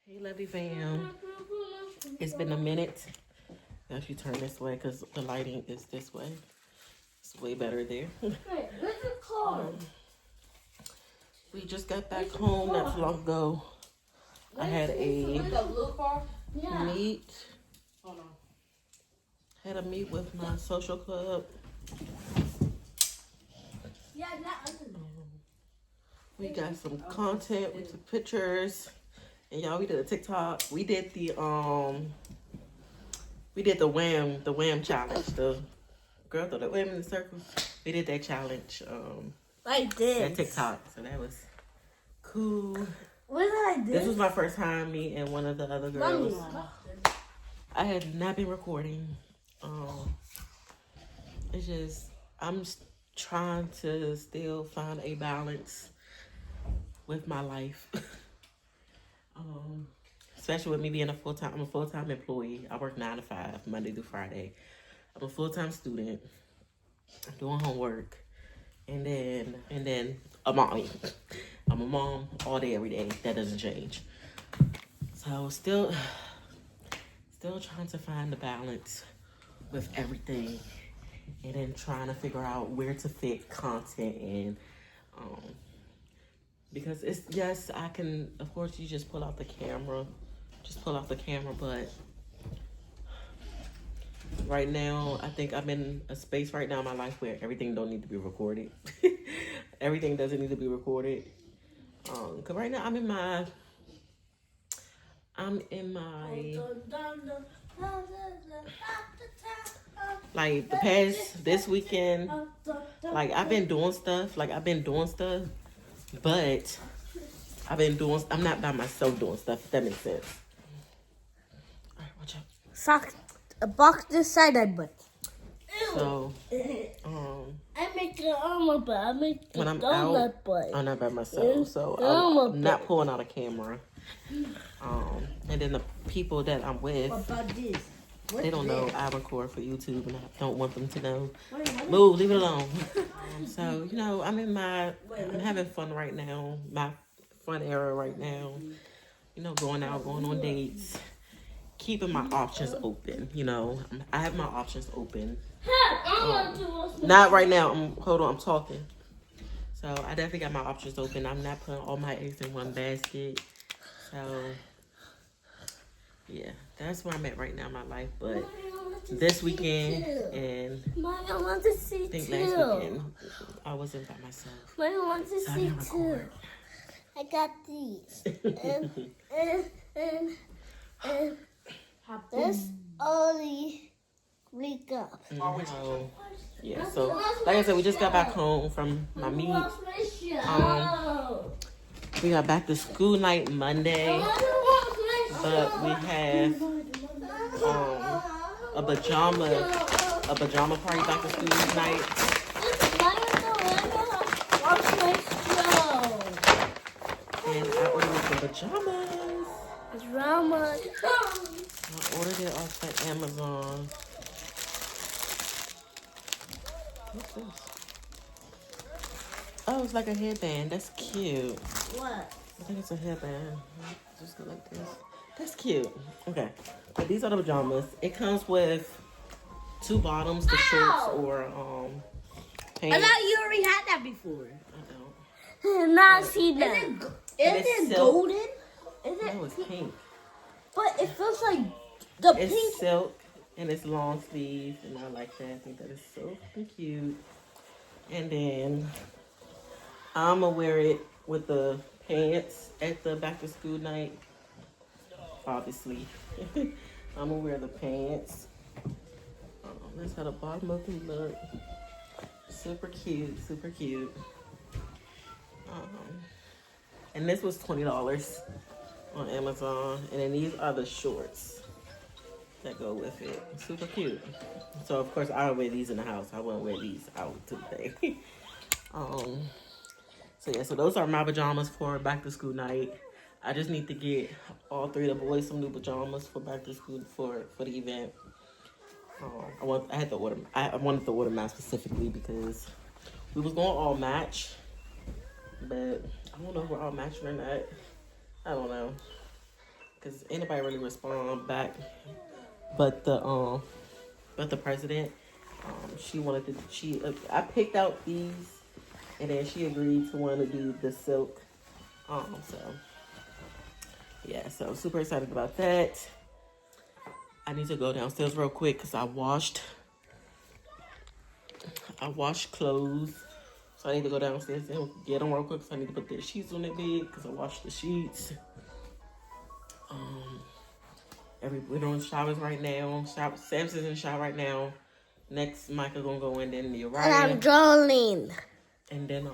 Hey, lovely fam. It's been a minute. Now if you turn this way, because the lighting is this way. It's way better there. Wait, where's the car? We just got back home not too long ago. I had a meet. Hold on. Had a meet with my social club. Yeah, not We got some content. We took pictures. And y'all, we did a TikTok. We did the wham challenge. The girl threw the wham in the circle. We did that challenge. like this. That TikTok. So that was cool. Was it like this? This was my first time meeting one of the other girls. I had not been recording. It's just I'm trying to still find a balance with my life. Especially with me being I'm a full-time employee. I work 9 to 5, Monday through Friday. I'm a full-time student. I'm doing homework. And then a mommy. I'm a mom all day, every day. That doesn't change. So still trying to find the balance with everything. And then trying to figure out where to fit content in. Because it's, yes, I can, of course, you just pull out the camera. But right now, I think I'm in a space right now in my life where everything don't need to be recorded. Everything doesn't need to be recorded. Cause right now I'm in my like the past this weekend, like I've been doing stuff, but I'm not by myself doing stuff, if that makes sense. All right, watch out. Sock, a box this side I put. So, I make the armor, but I make the when I'm donut out, butt. I'm not by myself, so I'm not pulling out a camera. And then the people that I'm with, What about this? they don't know I record for YouTube, and I don't want them to know. Move, leave it alone. So, you know, I'm having fun right now, my fun era right now. You know, going out, going on dates, keeping my options open. You know, I have my options open. Not right now. I'm talking. So I definitely got my options open. I'm not putting all my eggs in one basket. So yeah, that's where I'm at right now in my life. But this weekend and I want to see I think too. last weekend I wasn't by myself. I want to So I see didn't too. record. I got these. and this only wake up. Yeah, so like I said, we just got back home from my meet. We got back to school night Monday, but we have a pajama party back to school night. And I ordered some pajamas. Drama. I ordered it off of Amazon. What's this? Oh, it's like a headband. That's cute. What? I think it's a headband. Just go like this. That's cute. Okay. But these are the pajamas. It comes with 2 bottoms, the shorts or pants. I thought you already had that before. I don't. Now see that. Is it's it silk. golden? Is it? No, it's pink. But it feels like the It's pink. silk and it's long sleeves, and I like that. I think that is so cute. And then I'm gonna wear it with the pants at the back to school night. Obviously, I'm gonna wear the pants. That's how the bottom of them look. Super cute, super cute. And this was $20 on Amazon. And then these are the shorts that go with it. Super cute. So of course I would wear these in the house. I wouldn't wear these out today. So yeah, so those are my pajamas for back to school night. I just need to get all 3 of the boys some new pajamas for back to school for the event. I wanted to order mine specifically because we was going all match, but I don't know if we're all matching or not. I don't know. because anybody really respond back, but the president. She wanted to. I picked out these, and then she agreed to want to do the silk. So yeah, so super excited about that. I need to go downstairs real quick because I washed clothes. So I need to go downstairs and get them real quick. So I need to put the sheets on the bed because I washed the sheets. We're doing showers right now. Sam's is in the shower right now. Next, Micah gonna go in, then Uriah. And I'm drawing. And then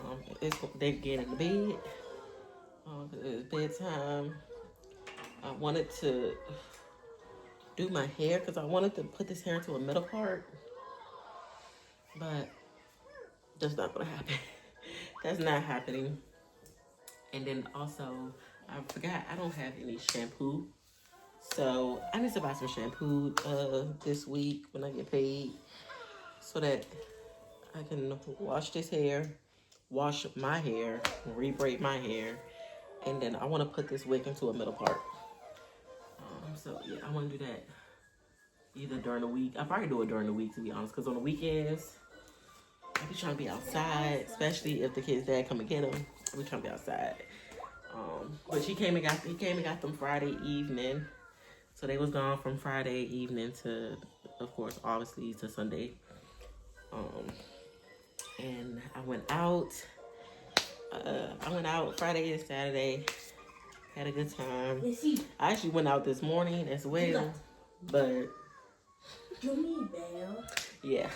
they get in the bed. It's bedtime. I wanted to do my hair because I wanted to put this hair into a middle part, but that's not gonna happen. That's not happening. And then also, I forgot I don't have any shampoo, so I need to buy some shampoo this week when I get paid, so that I can wash this hair, wash my hair, re-braid my hair, and then I want to put this wig into a middle part. So yeah, I want to do that either during the week. I probably do it during the week, to be honest, because on the weekends I be trying to be outside, especially if the kid's dad come and get them. I be trying to be outside. But he came and got them Friday evening, so they was gone from Friday evening to, of course, obviously to Sunday. And I went out. Friday and Saturday. Had a good time. I actually went out this morning as well, but yeah.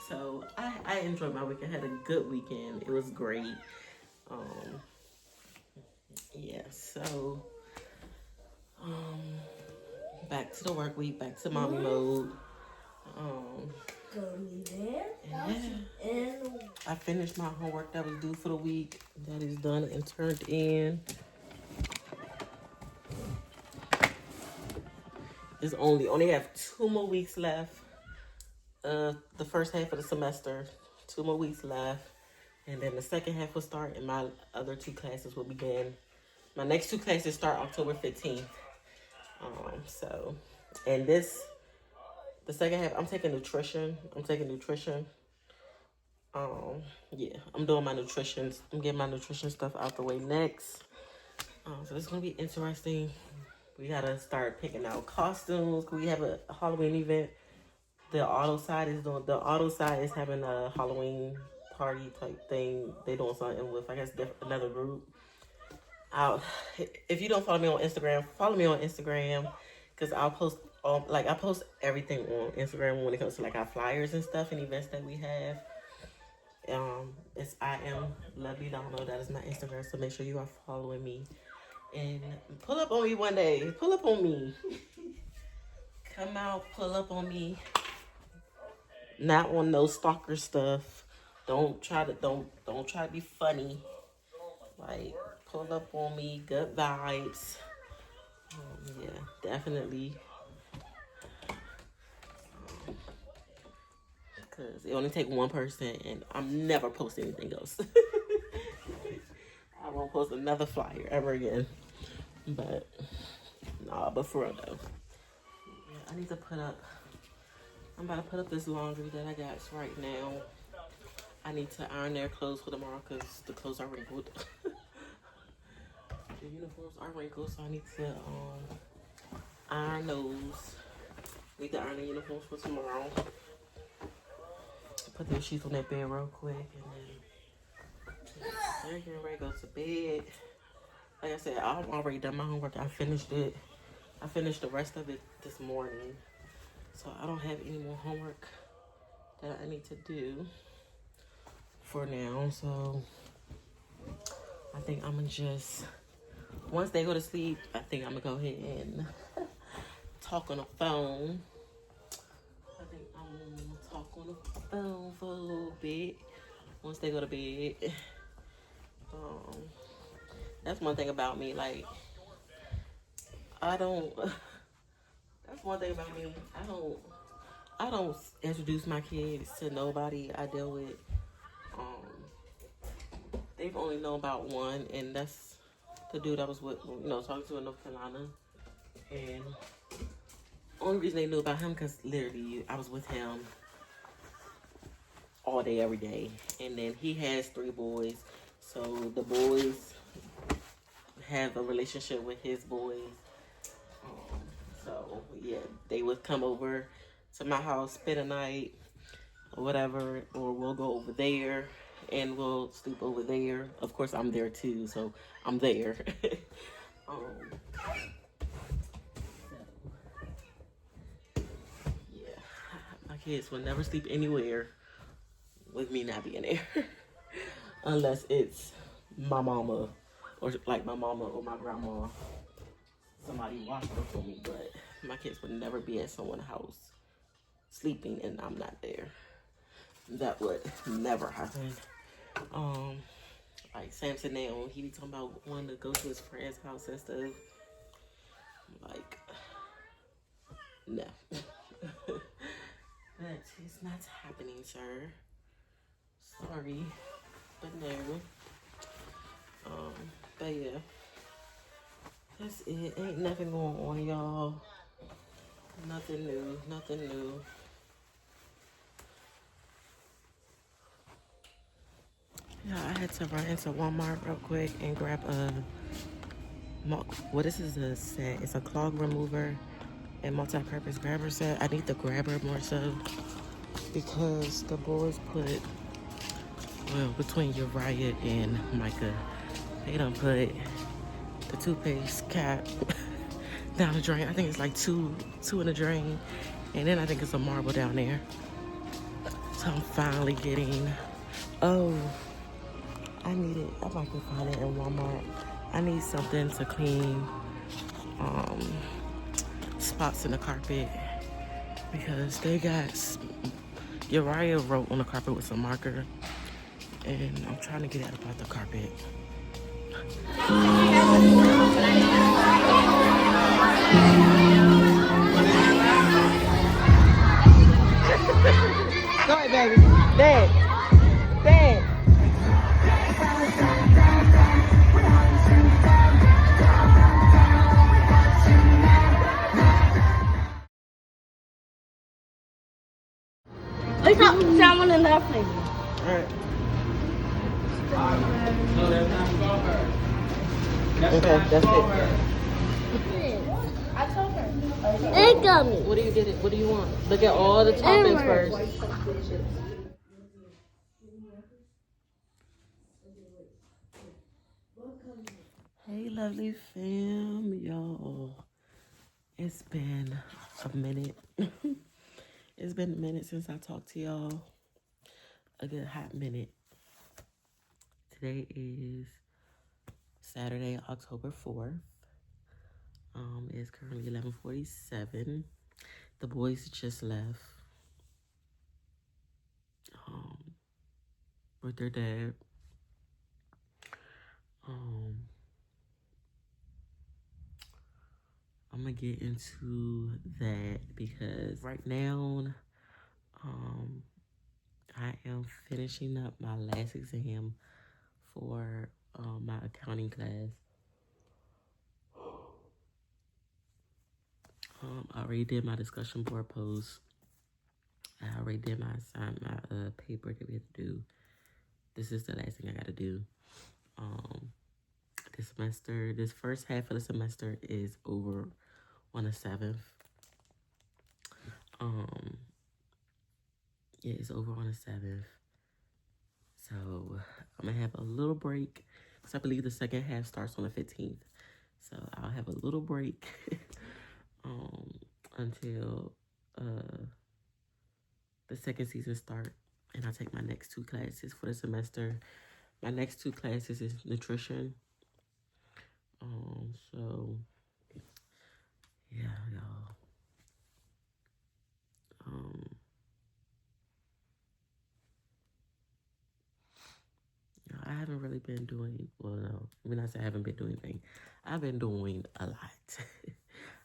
So I enjoyed my weekend. I had a good weekend. It was great. Yeah. So back to the work week. Back to mommy mode. And I finished my homework that was due for the week. That is done and turned in. It's only have 2 more weeks left. The first half of the semester, 2 more weeks left, and then the second half will start, and my other 2 classes will begin. My next 2 classes start October 15th. And the second half, I'm taking nutrition. Yeah, I'm doing my nutrition. I'm getting my nutrition stuff out the way next. So it's gonna be interesting. We gotta start picking out costumes. We have a Halloween event. The auto side is having a Halloween party type thing. They doing something with, I guess, another group. If you don't follow me on Instagram, follow me on Instagram, because I'll post I post everything on Instagram when it comes to like our flyers and stuff and events that we have. It's I am Lovely Donald. That is my Instagram, so make sure you are following me. And pull up on me one day. Pull up on me. Come out, pull up on me. Not on no stalker stuff. Don't try to be funny. Like, pull up on me. Good vibes. Yeah, definitely. Because it only take one person, and I'm never posting anything else. I won't post another flyer ever again. But for real though. Yeah, I need to I'm about to put up this laundry that I got right now. I need to iron their clothes for tomorrow because the clothes are wrinkled. The uniforms are wrinkled, so I need to iron those. Need to iron the uniforms for tomorrow. Put their sheets on that bed real quick, and then they're getting ready to go to bed. Like I said, I've already done my homework. I finished it. I finished the rest of it this morning. So I don't have any more homework that I need to do for now. So I think I'm going to just, once they go to sleep, I think I'm going to go ahead and talk on the phone. I think I'm going to talk on the phone for a little bit once they go to bed. That's one thing about me, like, that's one thing about me, I don't introduce my kids to nobody I deal with. They've only known about one, and that's the dude I was with, talking to in North Carolina. And only reason they knew about him because literally I was with him all day, every day. And then he has 3 boys. So the boys have a relationship with his boys. So yeah, they would come over to my house, spend a night or whatever, or we'll go over there and we'll sleep over there. Of course, I'm there too, so I'm there. um, yeah, my kids will never sleep anywhere with me not being there, unless it's my mama or like my mama or my grandma. Somebody watch them for me, but my kids would never be at someone's house sleeping and I'm not there. That would never happen. Like Samson now, he be talking about wanting to go to his friend's house and stuff. Like, no. That is not happening, sir. Sorry, but no. But yeah, that's it. Ain't nothing going on, y'all. Nothing new, nothing new. Yeah, I had to run into Walmart real quick and grab this is a set. It's a clog remover and multi-purpose grabber set. I need the grabber more so because the boys put, well, between Uriah and Micah, they done put the toothpaste cap down the drain. I think it's like two in the drain, and then I think it's a marble down there. So I'm finally getting, oh, I need it. I might can find it in Walmart. I need something to clean spots in the carpet because they got, Uriah wrote on the carpet with some marker, and I'm trying to get it about the carpet. Go ahead, baby. Dad. Dad. Wake up, someone in that place. Alright. Okay, that's it. I told her. Egg gummy. What do you get? What do you want? Look at all the toppings first. Hey, lovely fam, y'all. It's been a minute. It's been a minute since I talked to y'all. A good hot minute. Today is Saturday, October 4th. It's currently 11:47. The boys just left with their dad. I'm gonna get into that because right now, I am finishing up my last exam for my accounting class. I already did my discussion board post. I already did my paper that we have to do. This is the last thing I gotta do. This semester, this first half of the semester is over on the 7th. Yeah, it's over on the 7th. So I'm gonna have a little break. Because I believe the second half starts on the 15th. So I'll have a little break until the second season start. And I'll take my next 2 classes for the semester. My next 2 classes is nutrition. So yeah, y'all. I haven't really been doing, well, no, when I say I haven't been doing anything, I've been doing a lot.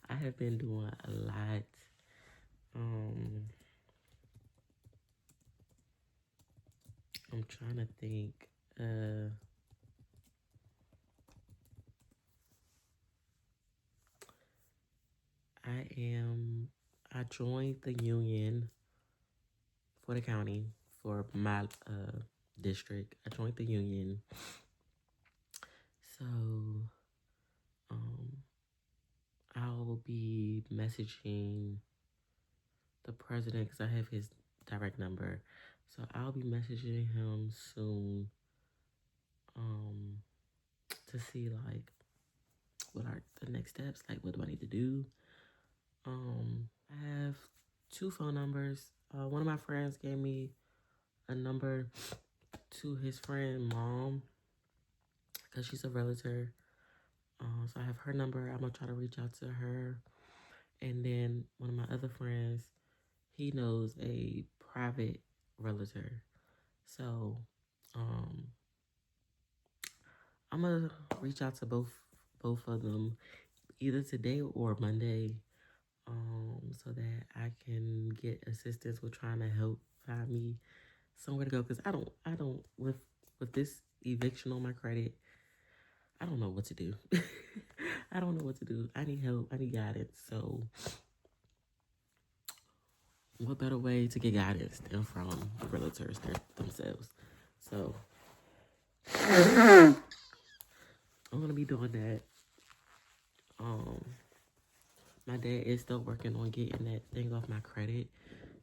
I have been doing a lot. I'm trying to think. I joined the union for the county for my district. I joined the union. So um, I'll be messaging the president because I have his direct number. So I'll be messaging him soon to see like what are the next steps, like what do I need to do. I have two phone numbers. One of my friends gave me a number to his friend mom because she's a realtor. So I have her number. I'm gonna try to reach out to her. And then one of my other friends, he knows a private realtor. So I'm gonna reach out to both of them either today or Monday, so that I can get assistance with trying to help find me somewhere to go. Cause I don't with this eviction on my credit, I don't know what to do. I don't know what to do. I need help. I need guidance. So what better way to get guidance than from the realtors themselves? So I'm gonna be doing that. My dad is still working on getting that thing off my credit.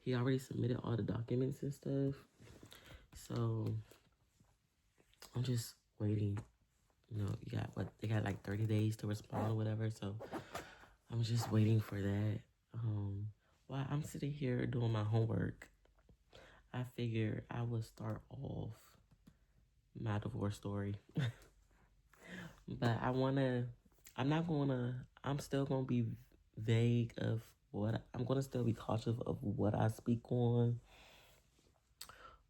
He already submitted all the documents and stuff. So I'm just waiting. You know, they got like 30 days to respond or whatever. So I'm just waiting for that. While I'm sitting here doing my homework, I figured I would start off my divorce story. But I'm still gonna be vague of I'm gonna still be cautious of what I speak on,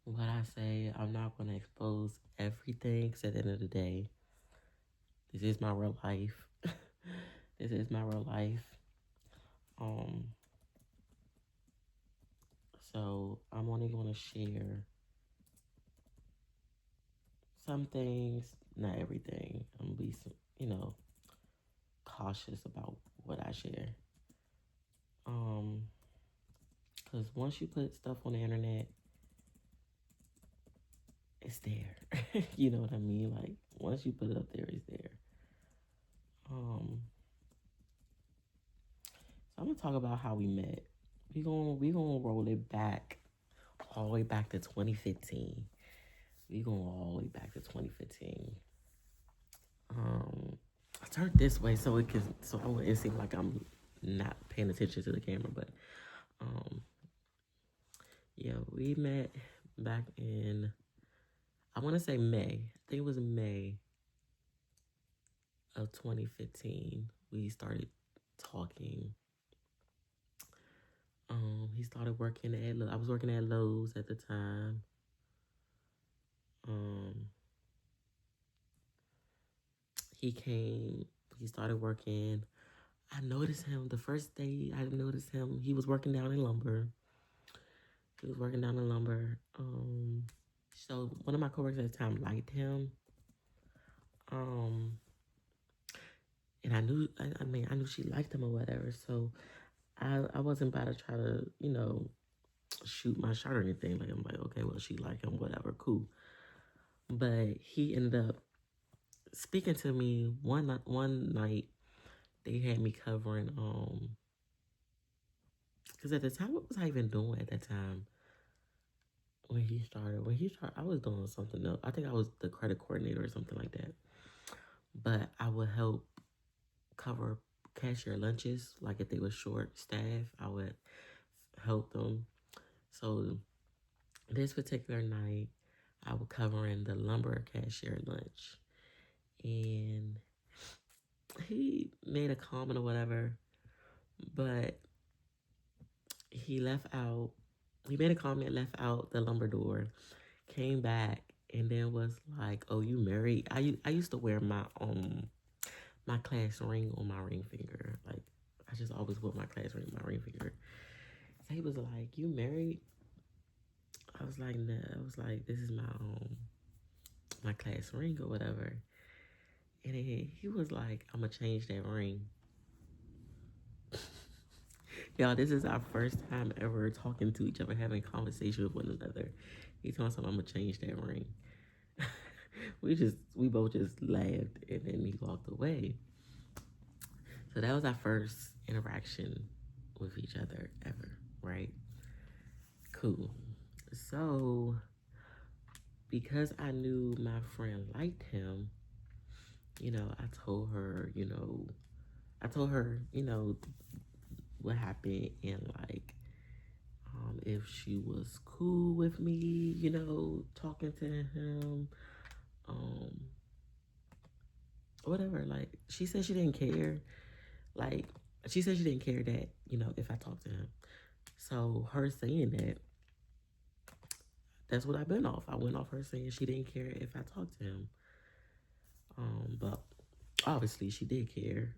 what I say. I'm not gonna expose everything, because at the end of the day, this is my real life. This is my real life. So I'm only gonna share some things, not everything. I'm gonna be cautious about what I share. Because once you put stuff on the internet, it's there. You know what I mean? Like, once you put it up there, it's there. So I'm gonna talk about how we met. We gonna roll it back, all the way back to 2015. We going all the way back to 2015. I turned this way so I wouldn't seem like I'm not paying attention to the camera, but yeah, we met back in, I want to say May. I think it was May of 2015. We started talking. He started working I was working at Lowe's at the time. He started working. I noticed him the first day I noticed him. He was working down in lumber. So one of my coworkers at the time liked him. And I knew she liked him or whatever. So I wasn't about to try to, shoot my shot or anything. Like, I'm like, okay, well, she liked him, whatever, cool. But he ended up speaking to me one night. They had me covering, because at the time, what was I even doing at that time? When he started, I was doing something else. I think I was the credit coordinator or something like that. But I would help cover cashier lunches. Like, if they were short staff, I would help them. So this particular night, I was covering the lumber cashier lunch. And he made a comment or whatever, but he made a comment, left out the lumber door, came back, and then was like, "Oh, you married?" I used to wear my class ring on my ring finger. Like, I just always wore my class ring on my ring finger. So he was like, "You married?" I was like, "No." I was like, "This is my class ring or whatever." And then he was like, "I'm gonna change that ring." Y'all, this is our first time ever talking to each other, having conversation with one another. He told us I'm gonna change that ring. we both just laughed and then he walked away. So that was our first interaction with each other ever, right? Cool. So because I knew my friend liked him, I told her, what happened and like if she was cool with me, talking to him, um, whatever. Like she said she didn't care. Like she said she didn't care that, if I talked to him. So her saying that, that's what I've been off. I went off her saying she didn't care if I talked to him. But obviously she did care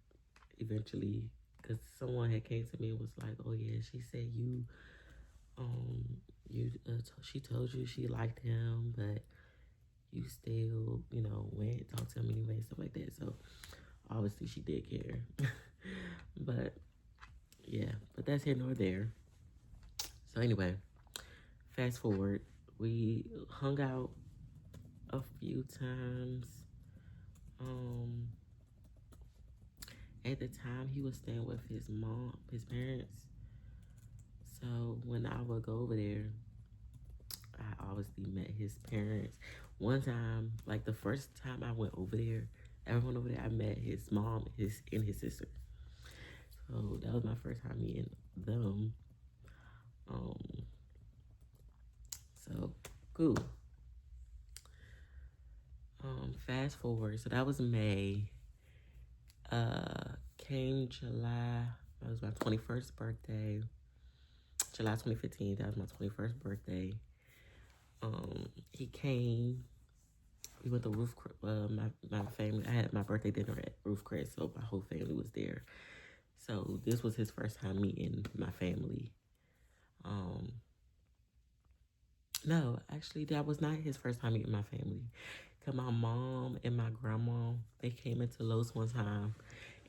eventually because someone had came to me and was like, oh yeah, she said she told you she liked him, but you still, went talked to him anyway and stuff like that. So obviously she did care. But yeah, but that's here nor there. So anyway, fast forward, we hung out a few times. At the time he was staying with his parents. So when I would go over there, I obviously met his parents. One time, like the first time I went over there, everyone over there, I met his mom, and his sister. So that was my first time meeting them. So cool. Fast forward. So that was May. Came July. That was my 21st birthday. July 2015. That was my 21st birthday. He came. We went to my family. I had my birthday dinner at Roof Crest, so my whole family was there. So this was his first time meeting my family. No, actually, that was not his first time meeting my family. Cause my mom and my grandma, they came into Lowe's one time,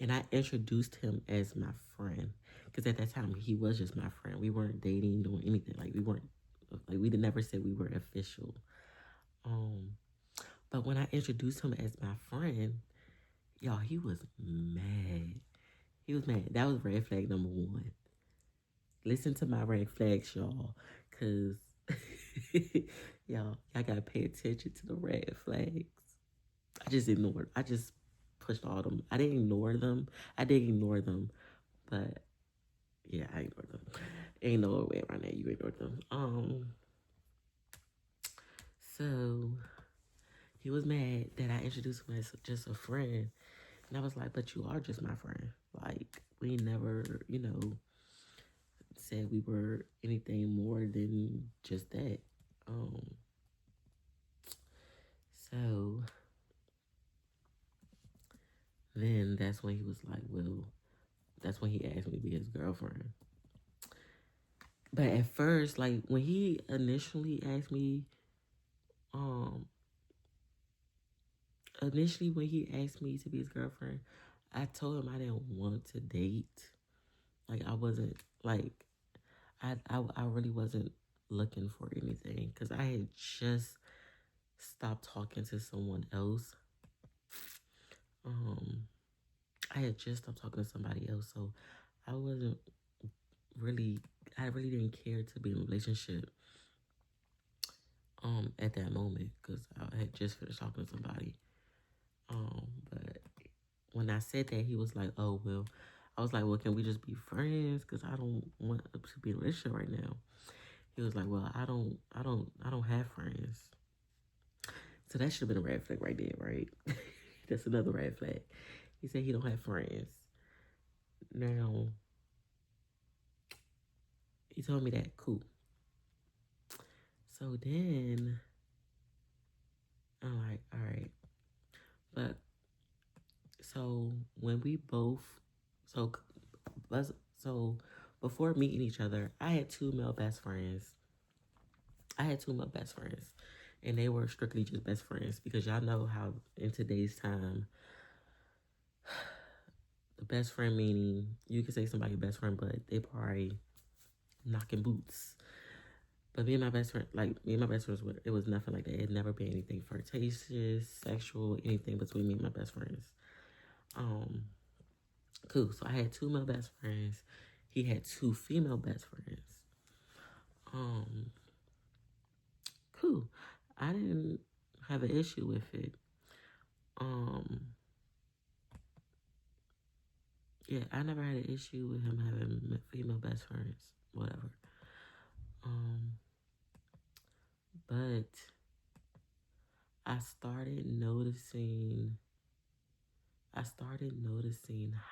and I introduced him as my friend. Cause at that time he was just my friend. We weren't dating, doing anything. Like we never said we were official. But when I introduced him as my friend, y'all, he was mad. He was mad. That was red flag number one. Listen to my red flags, y'all, cause y'all gotta pay attention to the red flags. I just ignored. I just pushed all them. I didn't ignore them. I did ignore them, but yeah, I ignored them. Ain't no way around that. You ignored them. So he was mad that I introduced him as just a friend, and I was like, "But you are just my friend. Like we never, said we were anything more than just that." So then that's when he was like, well, that's when he asked me to be his girlfriend. But at first, like when he initially asked me, when he asked me to be his girlfriend, I told him I didn't want to date. Like I wasn't like, I really wasn't looking for anything because I had just stopped talking to someone else. I had just stopped talking to somebody else, so I wasn't really, I really didn't care to be in a relationship at that moment because I had just finished talking to somebody. But when I said that, he was like, "Oh well," I was like, "Well, can we just be friends? Because I don't want to be in a relationship right now." He was like, "Well, I don't have friends." So that should have been a red flag right there, right? That's another red flag. He said he don't have friends. Now, he told me that, cool. So then, I'm like, all right. But, so when we both, so before meeting each other, I had two male best friends. And they were strictly just best friends because y'all know how in today's time, the best friend meaning you can say somebody best friend, but they probably knocking boots. But me and my best friend, it was nothing like that. It had never been anything flirtatious, sexual, anything between me and my best friends. Cool. So I had 2 male best friends. He had 2 female best friends. Cool. I didn't have an issue with it. Yeah, I never had an issue with him having female best friends, whatever. But I started noticing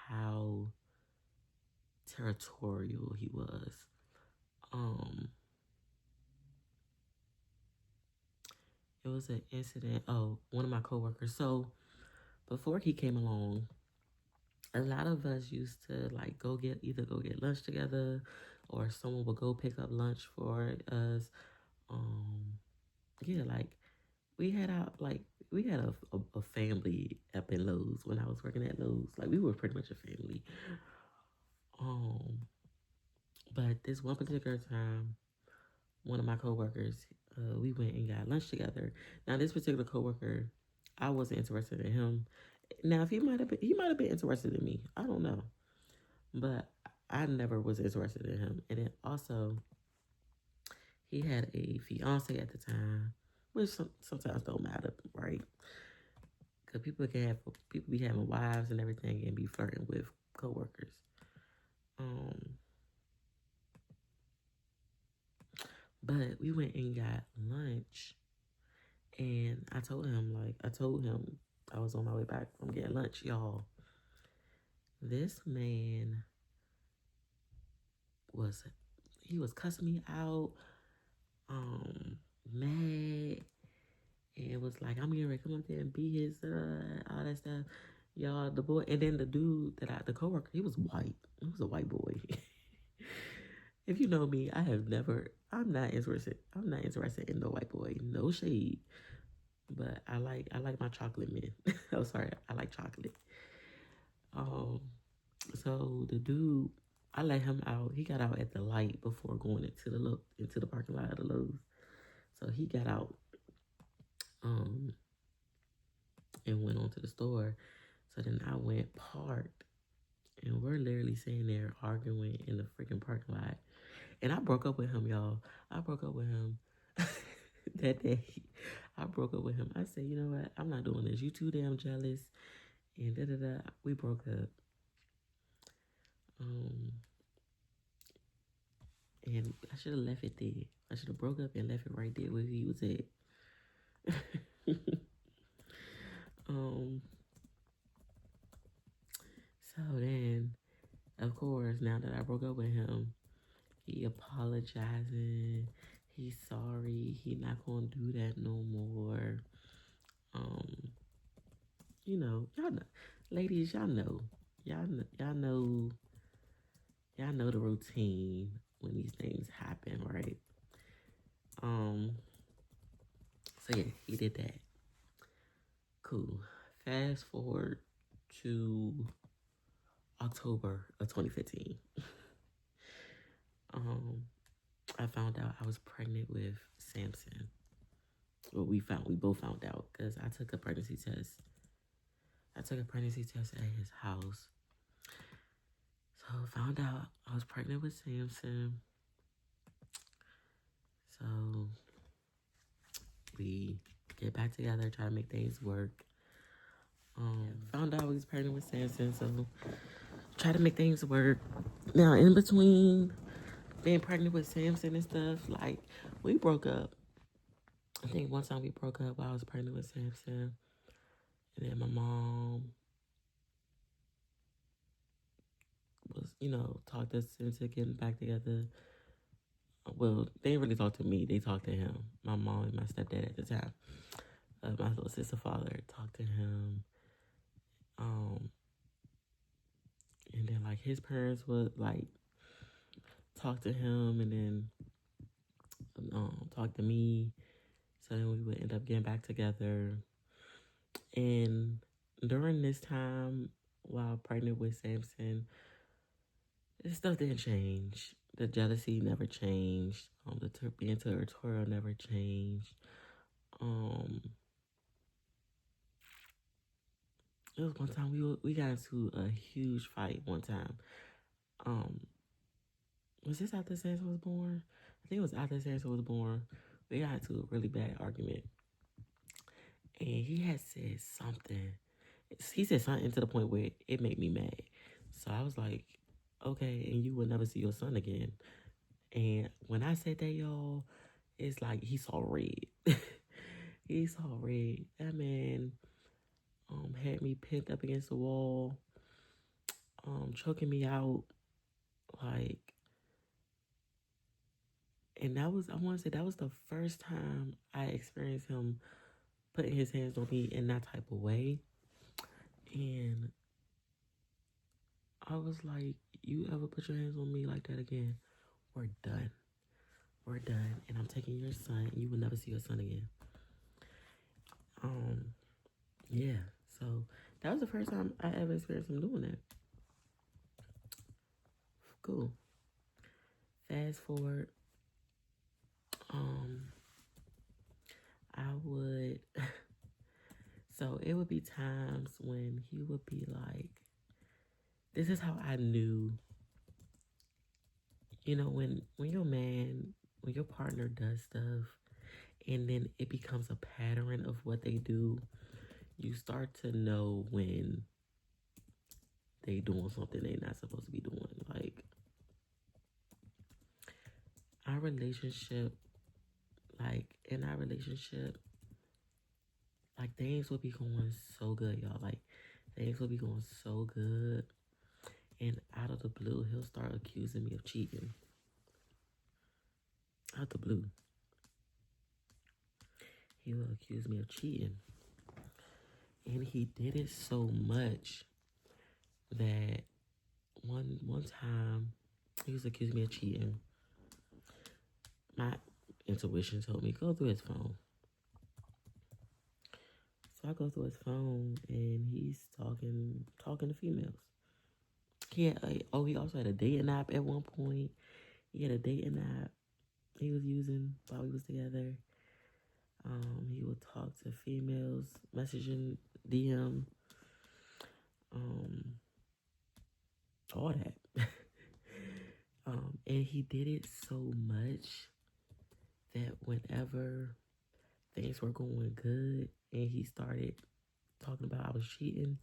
how territorial he was. It was an incident. Oh, one of my coworkers. So before he came along, a lot of us used to like either go get lunch together, or someone would go pick up lunch for us. Yeah, like we had a family up in Lowe's when I was working at Lowe's. Like we were pretty much a family. But this one particular time, one of my coworkers, we went and got lunch together. Now this particular coworker, I wasn't interested in him. Now if he might have been interested in me. I don't know, but I never was interested in him. And then also, he had a fiance at the time, which sometimes don't matter, right? Because people be having wives and everything and be flirting with coworkers. But we went and got lunch, and I told him I was on my way back from getting lunch, y'all. This man was cussing me out, mad, and was like, I'm gonna come up there and be his, all that stuff. Y'all, the boy, and then the dude the coworker, he was white. He was a white boy. If you know me, I'm not interested in the white boy. No shade. But I like my chocolate men. Oh, sorry, I like chocolate. So the dude, I let him out. He got out at the light before going into the parking lot of the Lowe's. So he got out, and went on to the store. So then I went parked, and we're literally sitting there arguing in the freaking parking lot. And I broke up with him, y'all. I broke up with him that day. I broke up with him. I said, you know what? I'm not doing this. You too damn jealous. And da-da-da. We broke up. And I should have left it there. I should have broke up and left it right there where he was at. So then, of course, now that I broke up with him, he apologizing. He's sorry. He not gonna do that no more. You know, y'all know, ladies, y'all know the routine when these things happen, right? So yeah, he did that. Cool. Fast forward to October of 2015. I found out I was pregnant with Samson. Well, we both found out because I took a pregnancy test. At his house. So found out I was pregnant with Samson. So we get back together, try to make things work. Found out I was pregnant with Samson, so try to make things work. Now, in between being pregnant with Samson and stuff, like, we broke up. I think one time we broke up while I was pregnant with Samson. And then my mom was, talked us into getting back together. Well, they didn't really talk to me. They talked to him. My mom and my stepdad at the time. My little sister father talked to him. And then, like, his parents would, like, talk to him and then talk to me. So then we would end up getting back together. And during this time, while pregnant with Samson, this stuff didn't change. The jealousy never changed. Being territorial never changed. Um, it was one time we got into a huge fight one time. Um, was this after Samson was born? I think it was after Samson was born. We got into a really bad argument, and he had said something. He said something to the point where it made me mad. So I was like, okay, and you will never see your son again. And when I said that, y'all, it's like he saw red. He saw red. That man had me pinned up against the wall, choking me out, like, and I want to say that was the first time I experienced him putting his hands on me in that type of way. And I was like, you ever put your hands on me like that again, we're done. We're done. And I'm taking your son, and you will never see your son again. Yeah. So that was the first time I ever experienced him doing that. Cool. Fast forward. I would so it would be times when he would be like, this is how I knew, when when your partner does stuff and then it becomes a pattern of what they do, you start to know when they doing something they not supposed to be doing. Like, our relationship, in our relationship, like, things will be going so good, y'all. Like, things will be going so good. And out of the blue, he'll start accusing me of cheating. Out the blue. He will accuse me of cheating. And he did it so much that one time he was accusing me of cheating. My intuition told me, go through his phone. So I go through his phone and he's talking to females. He also had a dating app at one point. He had a dating app he was using while we was together. He would talk to females, messaging DM, all that. And he did it so much that whenever things were going good and he started talking about I was cheating,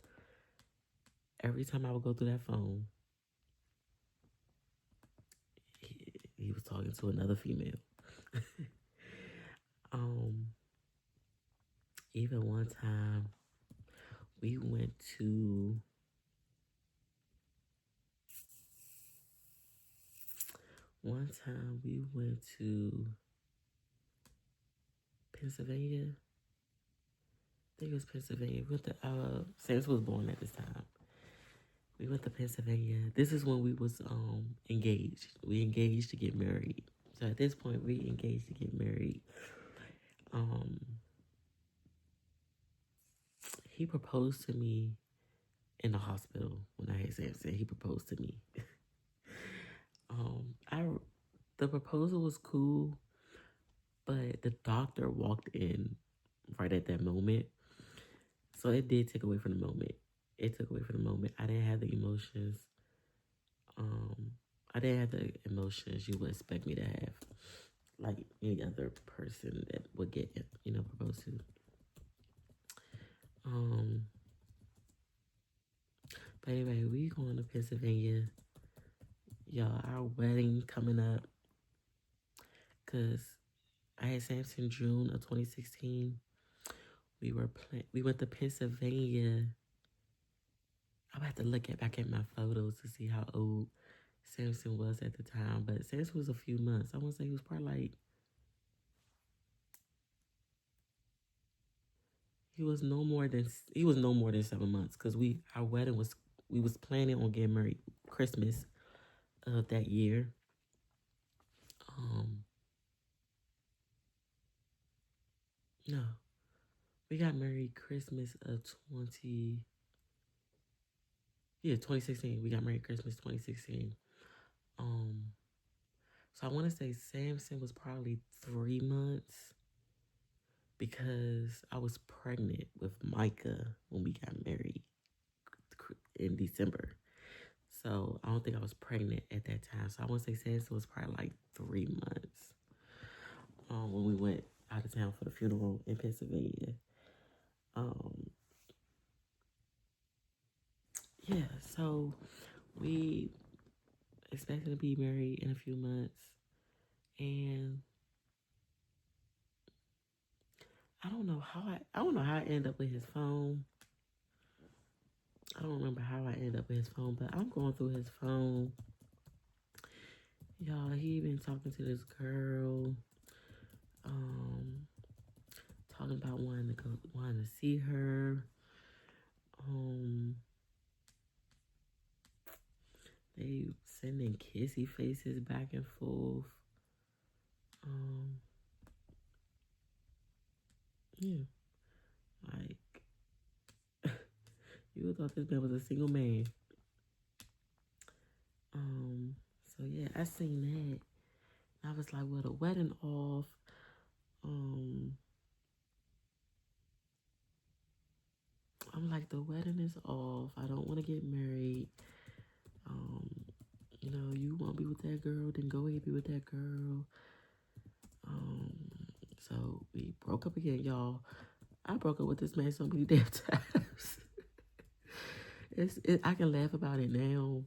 every time I would go through that phone, he was talking to another female. Even one time we went to Pennsylvania. I think it was Pennsylvania. We went to Sam was born at this time. We went to Pennsylvania. This is when we was engaged. We engaged to get married. So at this point, we engaged to get married. He proposed to me in the hospital when I had Samson. He proposed to me. The proposal was cool, but the doctor walked in right at that moment. So it did take away from the moment. It took away from the moment. I didn't have the emotions. You would expect me to have, like any other person that would get, proposed to. But anyway, we going to Pennsylvania. Y'all, our wedding coming up. Cause I had Samson June of 2016. We went to Pennsylvania. I'm about to look back at my photos to see how old Samson was at the time. But Samson was a few months. I want to say he was probably like, he was no more than 7 months. Cause we was planning on getting married Christmas of that year. No, we got married Christmas of Yeah, 2016. We got married Christmas 2016. So I want to say Samson was probably 3 months because I was pregnant with Micah when we got married in December. So I don't think I was pregnant at that time. So I want to say Samson was probably like 3 months when we went out of town for the funeral in Pennsylvania. Yeah, so we expected to be married in a few months, and I don't know how I ended up with his phone. I don't remember how I ended up with his phone, but I'm going through his phone. Y'all, he been talking to this girl, talking about wanting to see her. They sending kissy faces back and forth. Yeah, like you would thought this man was a single man. So yeah, I seen that. I was like, well, the wedding off. I'm like, the wedding is off. I don't want to get married. Um, you want to be with that girl, then go ahead and be with that girl. So we broke up again, y'all. I broke up with this man so many damn times. I can laugh about it now.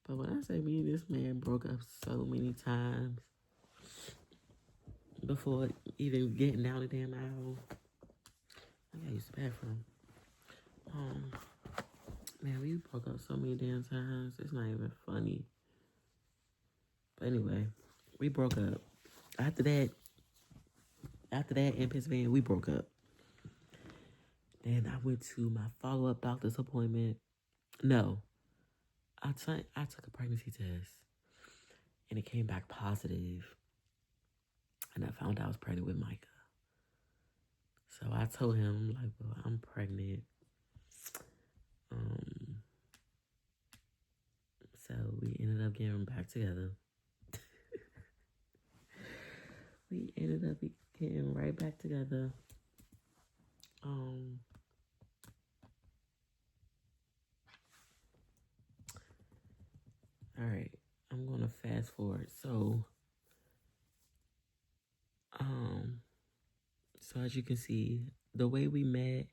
But when I say me and this man broke up so many times before even getting down the damn aisle. I gotta use the bathroom. Man, we broke up so many damn times. It's not even funny. But anyway, we broke up. After that in Pennsylvania, we broke up. Then I went to my follow-up doctor's appointment. No, I took a pregnancy test, and it came back positive. And I found out I was pregnant with Micah. So I told him, like, well, I'm pregnant. So we ended up getting back together. We ended up getting right back together. All right, I'm gonna fast forward. So as you can see, the way we met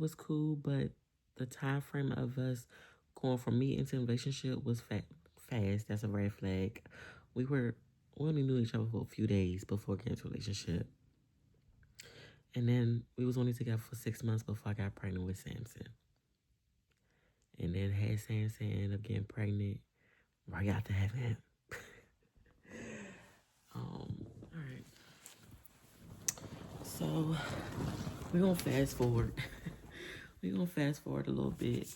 was cool, but the time frame of us going from meeting to relationship was fast. That's a red flag. We only knew each other for a few days before getting into a relationship. And then we was only together for 6 months before I got pregnant with Samson. And then had Samson end up getting pregnant right after having him. All right. So we're gonna fast forward. We're gonna fast forward a little bit.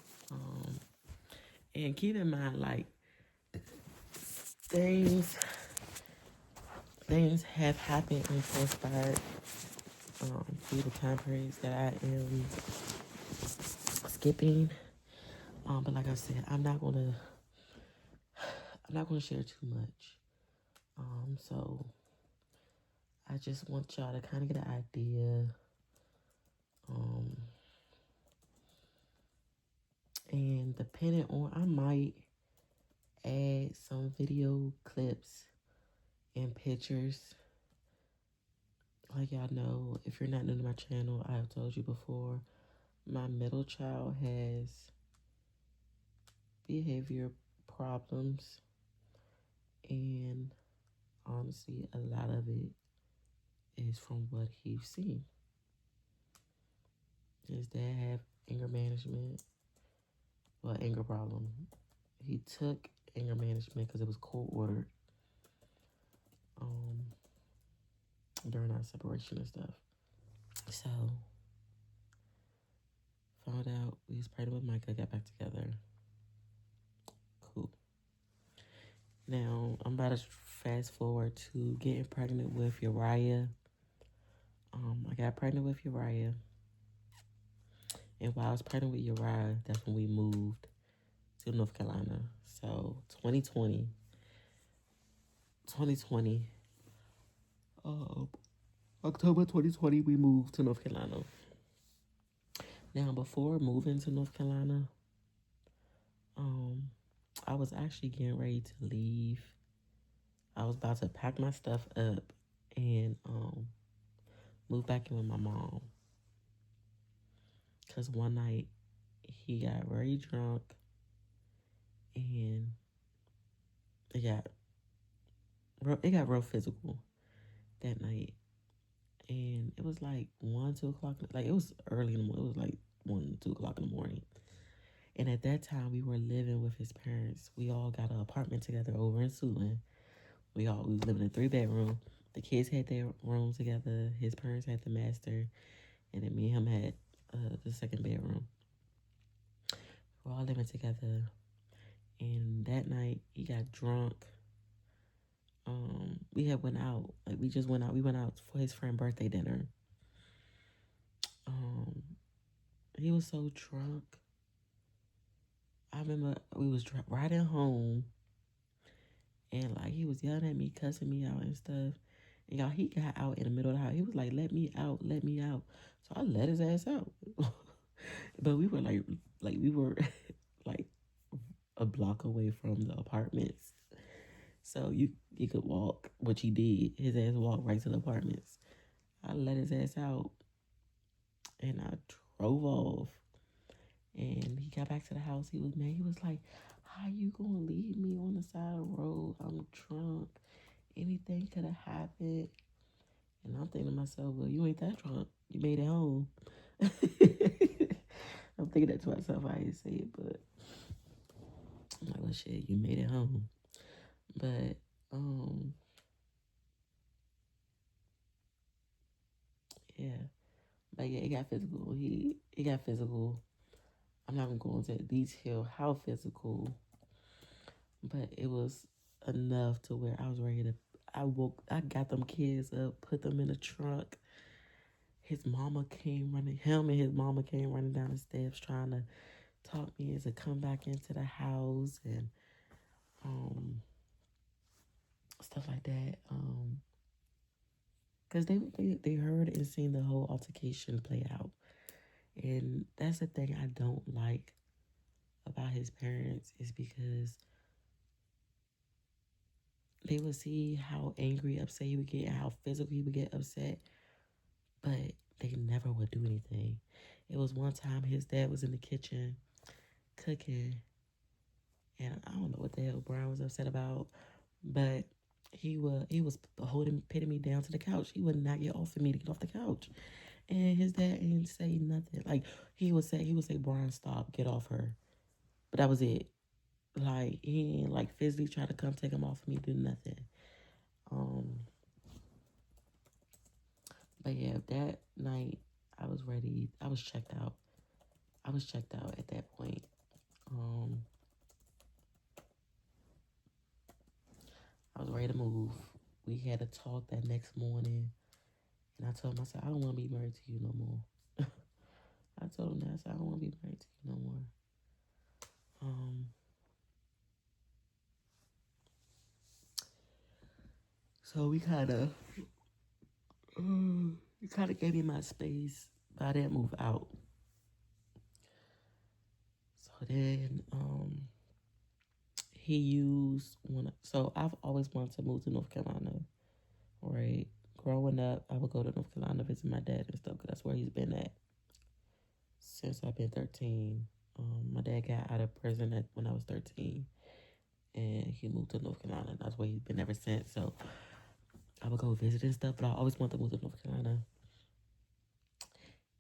And keep in mind, like, things have happened and transpired through the time periods that I am skipping. But like I said, I'm not gonna share too much. So I just want y'all to kind of get an idea. And depending on, I might add some video clips and pictures. Like y'all know, if you're not new to my channel, I have told you before, my middle child has behavior problems, and honestly, a lot of it is from what he's seen. His dad have anger management, anger problem. He took anger management because it was court ordered during our separation and stuff. So found out we was pregnant with Micah, got back together. Cool. Now, I'm about to fast forward to getting pregnant with Uriah. I got pregnant with Uriah. And while I was pregnant with Uriah, that's when we moved to North Carolina. So 2020, October 2020, we moved to North Carolina. Now, before moving to North Carolina, I was actually getting ready to leave. I was about to pack my stuff up and move back in with my mom. Because one night, he got very drunk and it got real physical that night. And it was like 1, 2 o'clock. Like, it was early in the morning. It was like 1, 2 o'clock in the morning. And at that time, we were living with his parents. We all got an apartment together over in Suitland. We was living in a 3-bedroom. The kids had their room together. His parents had the master. And then me and him had the second bedroom. We're all living together. And that night, he got drunk. We had went out. Like, we just went out. We went out for his friend's birthday dinner. He was so drunk. I remember we was riding home. And, like, he was yelling at me, cussing me out and stuff. And, y'all, he got out in the middle of the house. He was like, let me out, let me out. So I let his ass out. But we were, we were, like, a block away from the apartments. So you could walk, which he did. His ass walked right to the apartments. I let his ass out. And I drove off. And he got back to the house. He was mad. He was like, how you gonna leave me on the side of the road? I'm drunk. Anything could have happened. And I'm thinking to myself, well, you ain't that drunk. You made it home. I'm thinking that to myself. I didn't say it, but I'm like, well, shit, you made it home. But, yeah. But yeah, it got physical. It got physical. I'm not gonna go into detail how physical, but it was enough to where I was ready to. I got them kids up, put them in the trunk. Him and his mama came running down the steps trying to talk me into come back into the house and stuff like that. Because they heard and seen the whole altercation play out. And that's the thing I don't like about his parents is because they would see how angry, upset he would get, and how physical he would get upset, but they never would do anything. It was one time his dad was in the kitchen cooking, and I don't know what the hell Brian was upset about, but he was pitting me down to the couch. He would not get off of me to get off the couch. And his dad didn't say nothing. Like, he would say, Brian, stop, get off her. But that was it. Like, he didn't, like, physically try to come take him off of me, do nothing. But yeah, that night, I was ready. I was checked out. At that point. I was ready to move. We had a talk that next morning. And I told him, I said, I don't want to be married to you no more. I told him that. I said, I don't want to be married to you no more. So we kind of gave me my space, but I didn't move out. So then, he used so I've always wanted to move to North Carolina, right? Growing up, I would go to North Carolina, visit my dad and stuff, because that's where he's been at since I've been 13. My dad got out of prison when I was 13, and he moved to North Carolina, and that's where he's been ever since. So I would go visit and stuff, but I always wanted to move to North Carolina.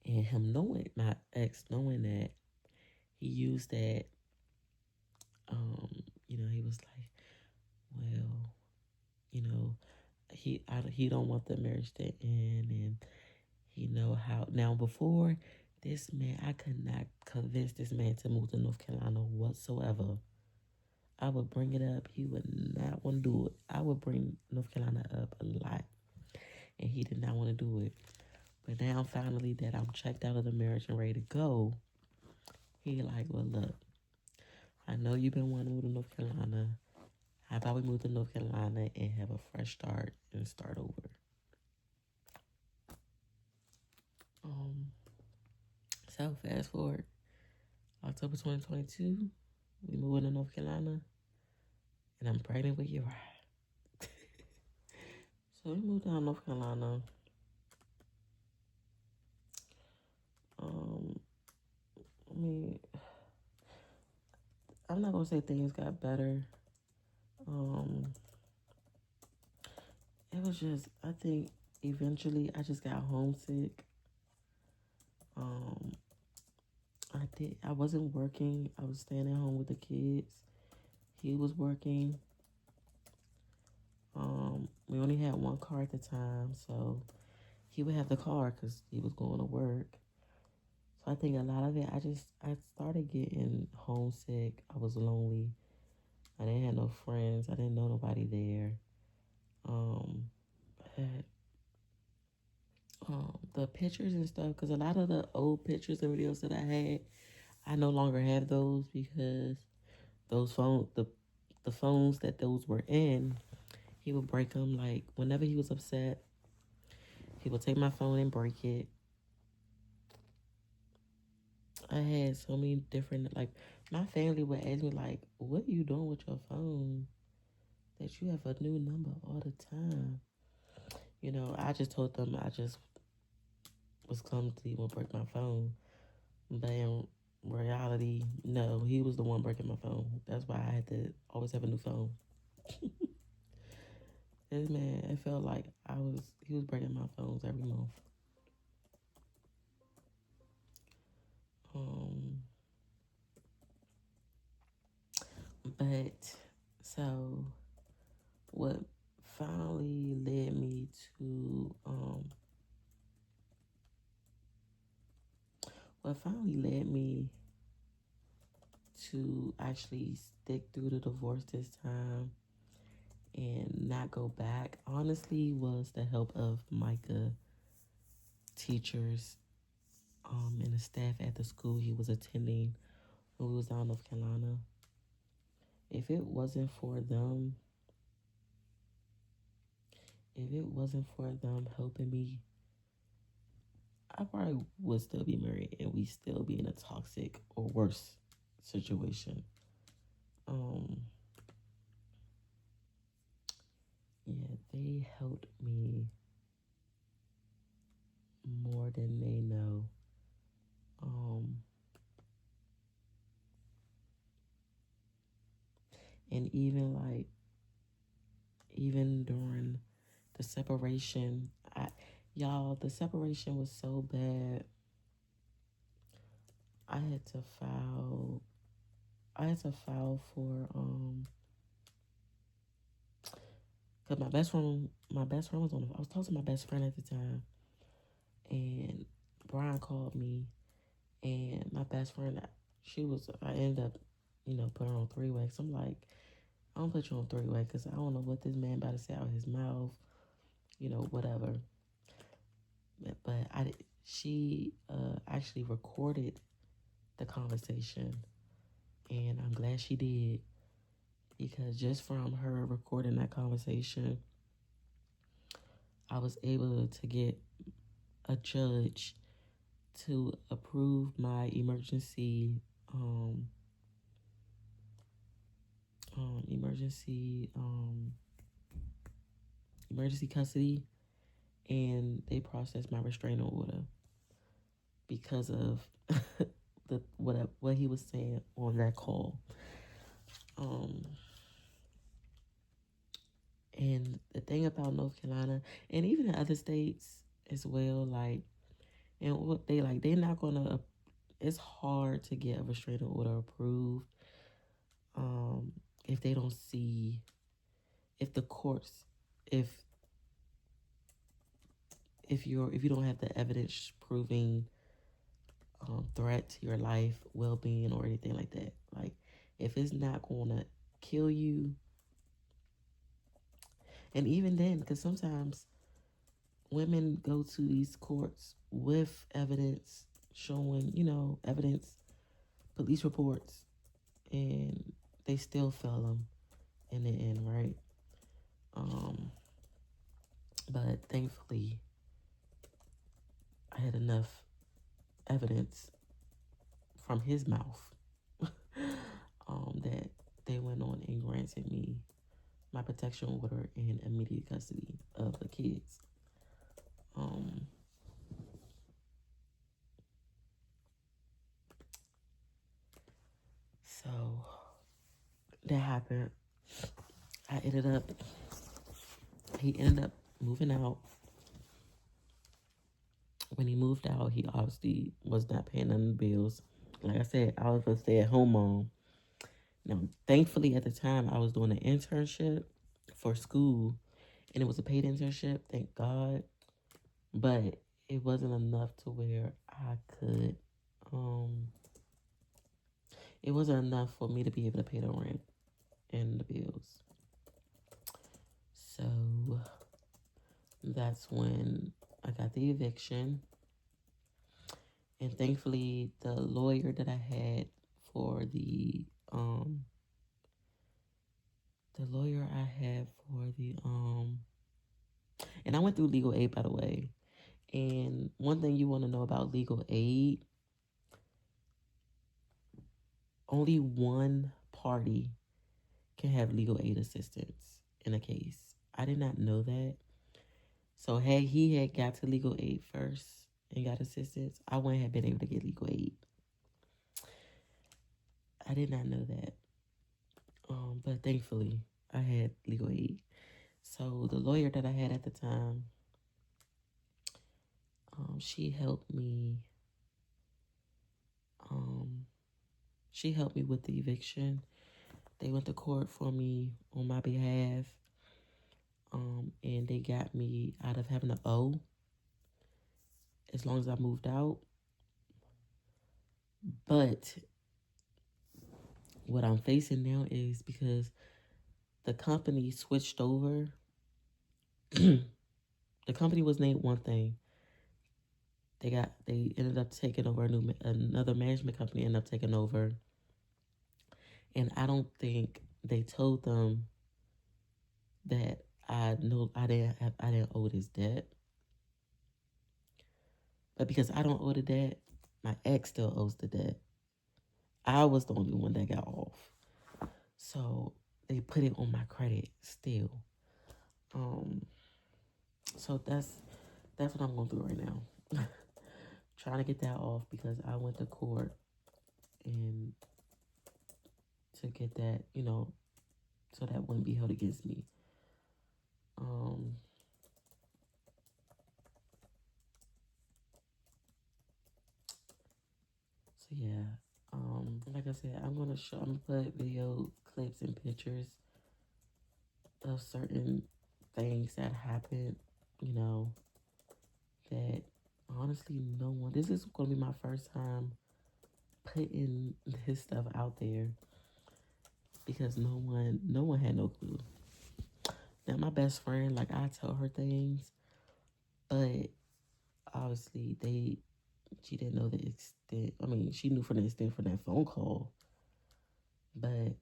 And him knowing, my ex knowing that, he used that, he was like, well, he don't want the marriage to end, and he know how. Now, before this man, I could not convince this man to move to North Carolina whatsoever. I would bring it up. He would not want to do it. I would bring North Carolina up a lot, and he did not want to do it. But now finally that I'm checked out of the marriage and ready to go, he like, well, look, I know you've been wanting to move to North Carolina. How about we move to North Carolina and have a fresh start and start over? So fast forward, October 2022, we moving to North Carolina, and I'm pregnant with Uriah. So we moved down to North Carolina. I mean, I'm not gonna say things got better. It was just, I think eventually I just got homesick. I wasn't working. I was staying at home with the kids. He was working. We only had one car at the time, so he would have the car because he was going to work. So I think a lot of it, I started getting homesick. I was lonely. I didn't have no friends. I didn't know nobody there. Had, the pictures and stuff, because a lot of the old pictures and videos that I had, I no longer have those because the phones that those were in, he would break them. Like whenever he was upset, he would take my phone and break it. I had so many different, like, my family would ask me, like, what are you doing with your phone that you have a new number all the time? You know, I just told them I just was clumsy and would break my phone. But in reality, no, he was the one breaking my phone. That's why I had to always have a new phone. This man, it felt like he was breaking my phones every month. But so what finally led me to actually stick through the divorce this time and not go back, honestly, was the help of Micah teachers and the staff at the school he was attending when we was down in North Carolina. If it wasn't for them helping me, I probably would still be married and we still be in a toxic or worse situation. Yeah, they helped me more than they know. And even during the separation, the separation was so bad. I had to file for cause my best friend was I was talking to my best friend at the time, and Brian called me, and my best friend, I ended up, putting her on three-way. So I'm like, I don't put you on three-way because I don't know what this man about to say out of his mouth, whatever. But she actually recorded the conversation, and I'm glad she did, because just from her recording that conversation, I was able to get a judge to approve my emergency custody, and they processed my restraining order because of what he was saying on that call. And the thing about North Carolina, and even in other states as well, like, and what they're not gonna. It's hard to get a restraining order approved if they don't see, if the courts, if you don't have the evidence proving threat to your life, well-being, or anything like that. Like, if it's not gonna kill you, and even then, because sometimes women go to these courts with evidence showing, evidence, police reports, and they still fail them in the end, right? But thankfully, I had enough evidence from his mouth that they went on and granted me my protection order and immediate custody of the kids. So that happened. He ended up moving out. When he moved out, he obviously was not paying none of the bills. Like I said, I was a stay-at-home mom. Now, thankfully, at the time, I was doing an internship for school, and it was a paid internship, thank God. But it wasn't enough to where I could, it wasn't enough for me to be able to pay the rent and the bills. So that's when I got the eviction. And thankfully, the lawyer that I had for and I went through legal aid, by the way. And one thing you want to know about legal aid, only one party can have legal aid assistance in a case. I did not know that. So had he had got to legal aid first and got assistance, I wouldn't have been able to get legal aid. I did not know that. But thankfully, I had legal aid. So the lawyer that I had at the time, she helped me. She helped me with the eviction. They went to court for me on my behalf. And they got me out of having to owe as long as I moved out. But what I'm facing now is because the company switched over. The company was named one thing. They ended up taking over another management company ended up taking over. And I don't think they told them that I didn't owe this debt. But because I don't owe the debt, my ex still owes the debt. I was the only one that got off. So they put it on my credit still. So that's what I'm going through right now. Trying to get that off because I went to court and to get that, so that wouldn't be held against me. So yeah, like I said, I'm gonna put video clips and pictures of certain things that happened, that honestly this is gonna be my first time putting this stuff out there because no one had no clue. Now my best friend, like I tell her things, but obviously she didn't know the extent. I mean, she knew from the extent from that phone call, but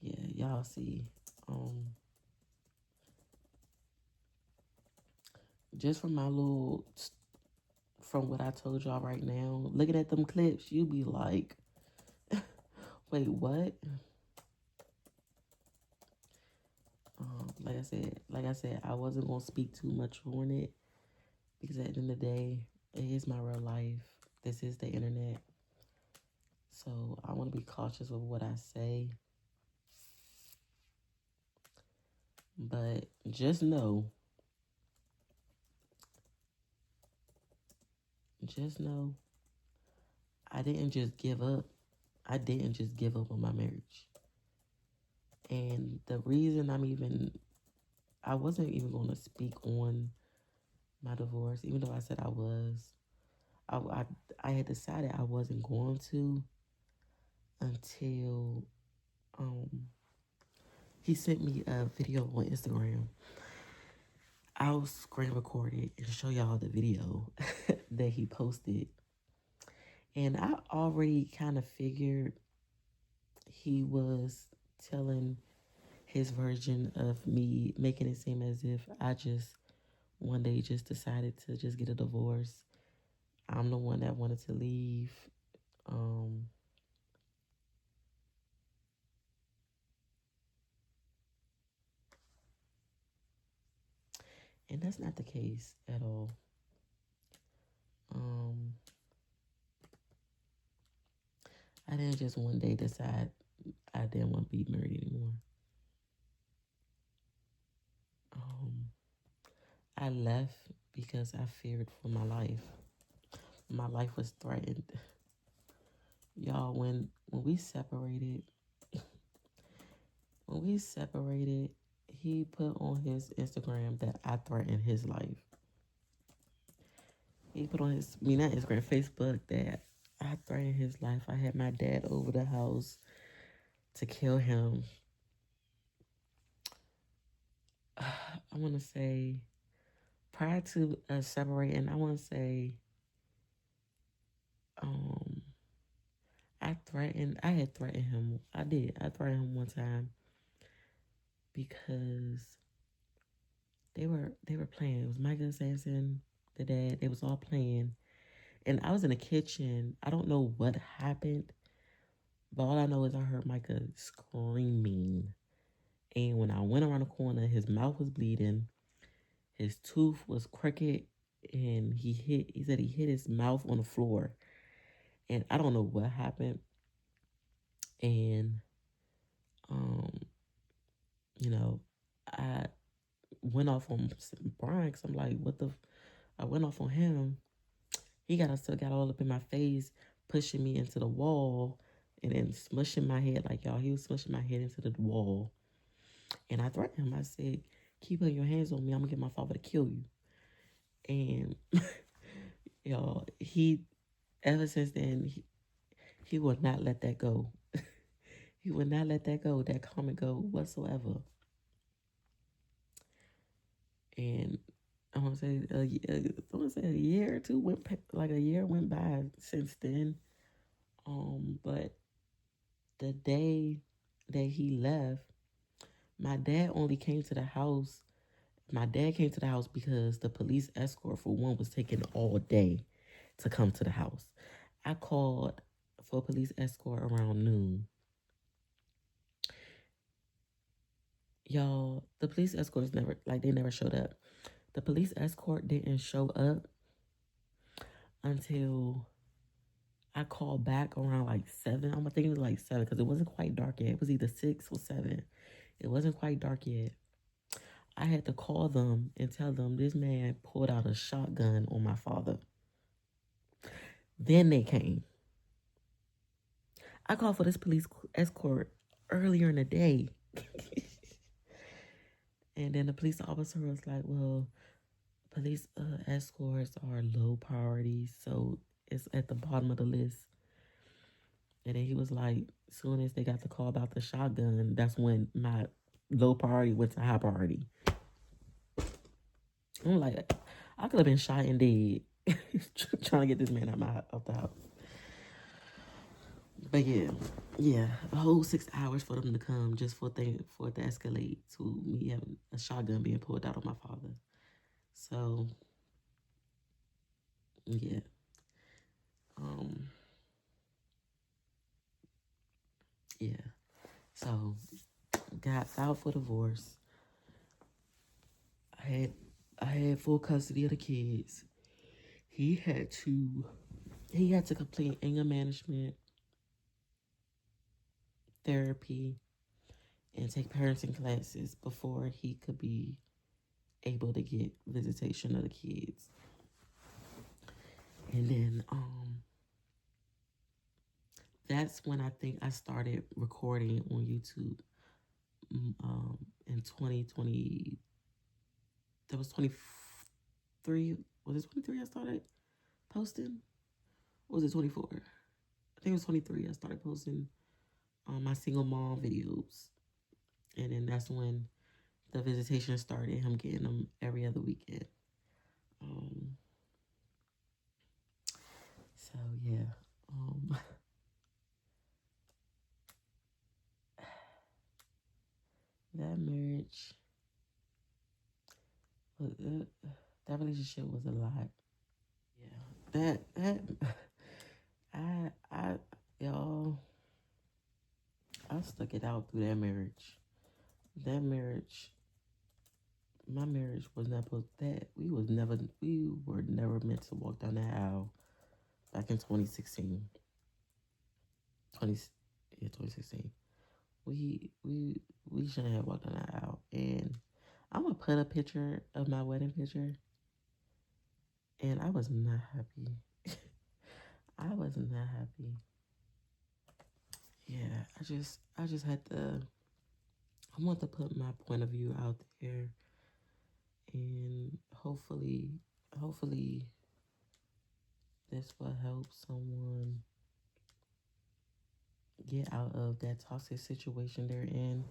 yeah, y'all see, just from from what I told y'all right now, looking at them clips, you be like, wait, what? Like I said, I wasn't gonna speak too much on it because at the end of the day, it is my real life. This is the internet, so I want to be cautious of what I say. But just know, I didn't just give up. I didn't just give up on my marriage. And the reason I wasn't even going to speak on my divorce, even though I said I was. I had decided I wasn't going to until He sent me a video on Instagram. I'll screen record it and show y'all the video that he posted. And I already kind of figured he was telling his version of me, making it seem as if I just one day just decided to just get a divorce. I'm the one that wanted to leave. Um, and that's not the case at all. Um, I didn't just one day decide I didn't want to be married anymore. I left because I feared for my life. My life was threatened. Y'all, when we separated, he put on his Instagram that I threatened his life. He put on his, not Instagram, Facebook, that I threatened his life. I had my dad over the house to kill him. I want to say, prior to us separating, I want to say, I had threatened him. I threatened him one time because they were playing. It was Michael Sampson, the dad. They was all playing. And I was in the kitchen. I don't know what happened, but all I know is I heard Micah screaming. And when I went around the corner, his mouth was bleeding. His tooth was crooked. And he said he hit his mouth on the floor. And I don't know what happened. And, you know, I went off on Brian because I'm like, I went off on him. He still got all up in my face, pushing me into the wall and then smushing my head like y'all. He was smushing my head into the wall. And I threatened him. I said, keep putting your hands on me. I'm going to get my father to kill you. And, y'all, ever since then, he would not let that go. He would not let that go, that comment go whatsoever. And I want to say a year or two a year went by since then. But the day that he left, my dad came to the house. My dad came to the house because the police escort for one was taking all day to come to the house. I called for a police escort around noon. Y'all, the police escorts never showed up. The police escort didn't show up until I called back around 7. I'm thinking it was 7 because it wasn't quite dark yet. It was either 6 or 7. It wasn't quite dark yet. I had to call them and tell them this man pulled out a shotgun on my father. Then they came. I called for this police escort earlier in the day. And then the police officer was like, well, police escorts are low priority, so it's at the bottom of the list. And then he was like, as soon as they got the call about the shotgun, that's when my low priority went to high priority. I'm like, I could have been shot and dead trying to get this man out the house. But yeah, a whole 6 hours for them to come just for it to escalate to me having a shotgun being pulled out on my father. So, yeah. Yeah. So, got filed for divorce. I had full custody of the kids. He had to complete anger management, therapy, and take parenting classes before he could be able to get visitation of the kids. And then that's when I think I started recording on YouTube in 2020. That was 23. Was it 23 I started posting? Or was it 24? I think it was 23 I started posting my single mom videos. And then that's when the visitation started, him getting them every other weekend. So yeah. That marriage, that relationship was a lot. Yeah, I, y'all, I stuck it out through that marriage. That marriage, my marriage was never that. We were never meant to walk down that aisle back in 2016. 20, yeah, 2016. We shouldn't have walked down that aisle. And I'm gonna put a picture of my wedding picture. And I was not happy. I was not happy. Yeah, I just had to. I want to put my point of view out there, and hopefully, this will help someone get out of that toxic situation they're in,